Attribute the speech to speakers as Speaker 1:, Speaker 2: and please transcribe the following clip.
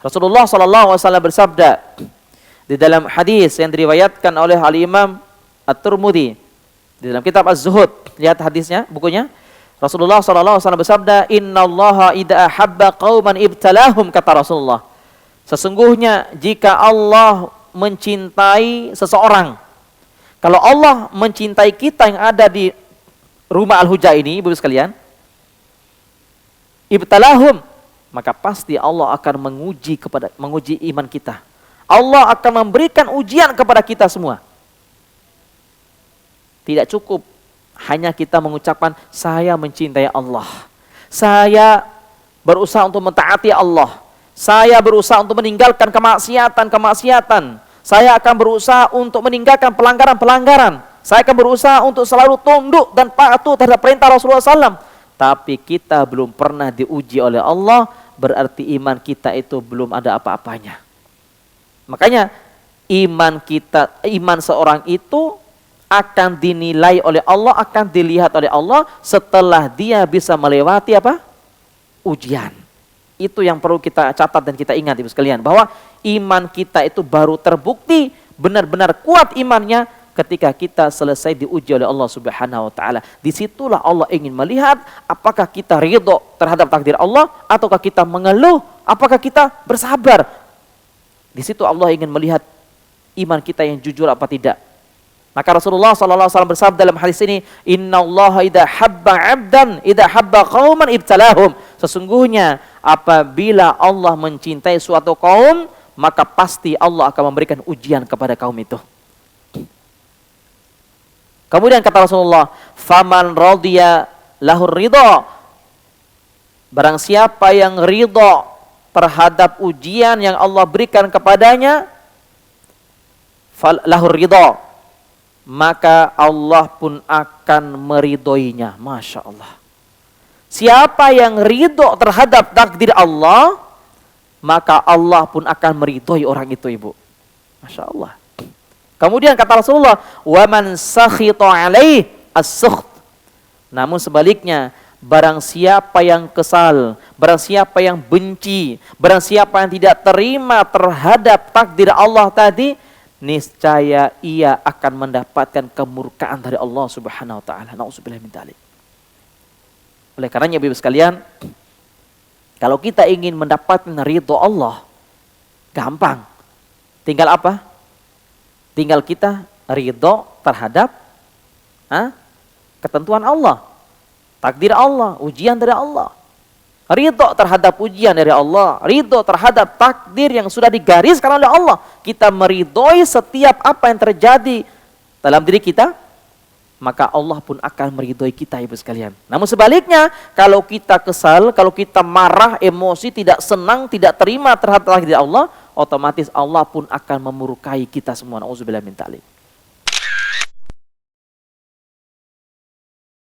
Speaker 1: Rasulullah SAW bersabda di dalam hadis yang diriwayatkan oleh Al-Imam At-Tirmidzi di dalam kitab Az-Zuhud. Lihat hadisnya, bukunya. Rasulullah SAW bersabda, Innallaha idza ahabba qauman ibtalahum, kata Rasulullah. Sesungguhnya jika Allah mencintai seseorang, kalau Allah mencintai kita yang ada di rumah Al-Hujah ini, Ibu sekalian, ibtalahum, maka pasti Allah akan menguji iman kita. Allah akan memberikan ujian kepada kita semua. Tidak cukup hanya kita mengucapkan saya mencintai Allah, saya berusaha untuk mentaati Allah, saya berusaha untuk meninggalkan kemaksiatan, saya akan berusaha untuk meninggalkan pelanggaran-pelanggaran, saya akan berusaha untuk selalu tunduk dan patuh terhadap perintah Rasulullah SAW. Tapi kita belum pernah diuji oleh Allah, berarti iman kita itu belum ada apa-apanya. Makanya iman seorang itu akan dinilai oleh Allah, akan dilihat oleh Allah setelah dia bisa melewati apa? Ujian. Itu yang perlu kita catat dan kita ingat, Ibu sekalian, bahwa iman kita itu baru terbukti benar-benar kuat imannya ketika kita selesai diuji oleh Allah Subhanahu wa taala. Disitulah Allah ingin melihat apakah kita ridho terhadap takdir Allah ataukah kita mengeluh, apakah kita bersabar. Di situ Allah ingin melihat iman kita yang jujur apa tidak. Maka Rasulullah SAW bersabda dalam hadis ini, Innallaha idza habba 'abdan, idza habba qauman ibtalahum. Sesungguhnya apabila Allah mencintai suatu kaum, maka pasti Allah akan memberikan ujian kepada kaum itu. Kemudian kata Rasulullah, faman radiya lahur ridha. Barang siapa yang ridha terhadap ujian yang Allah berikan kepadanya, lahur ridha, maka Allah pun akan meridhoinya. Masya Allah. Siapa yang ridho terhadap takdir Allah, maka Allah pun akan meridhoi orang itu, Ibu. Masya Allah. Kemudian kata Rasulullah, وَمَنْ سَخِطَ عَلَيْهِ السُّخْطِ. Namun sebaliknya, barang siapa yang kesal, barang siapa yang benci, barang siapa yang tidak terima terhadap takdir Allah tadi, niscaya ia akan mendapatkan kemurkaan dari Allah Subhanahu wa taala. Nauzubillah min dzalik. Oleh karenanya Ibu sekalian, kalau kita ingin mendapatkan ridho Allah, gampang. Tinggal apa? Tinggal kita ridho terhadap ketentuan Allah, takdir Allah, ujian dari Allah. Ridho terhadap ujian dari Allah, ridho terhadap takdir yang sudah digariskan oleh Allah. Kita meridhoi setiap apa yang terjadi dalam diri kita, maka Allah pun akan meridhoi kita, Ibu sekalian. Namun sebaliknya, kalau kita kesal, kalau kita marah, emosi, tidak senang, tidak terima terhadap takdir Allah, otomatis Allah pun akan memurkai kita semua. Nauzubillah min dzalik.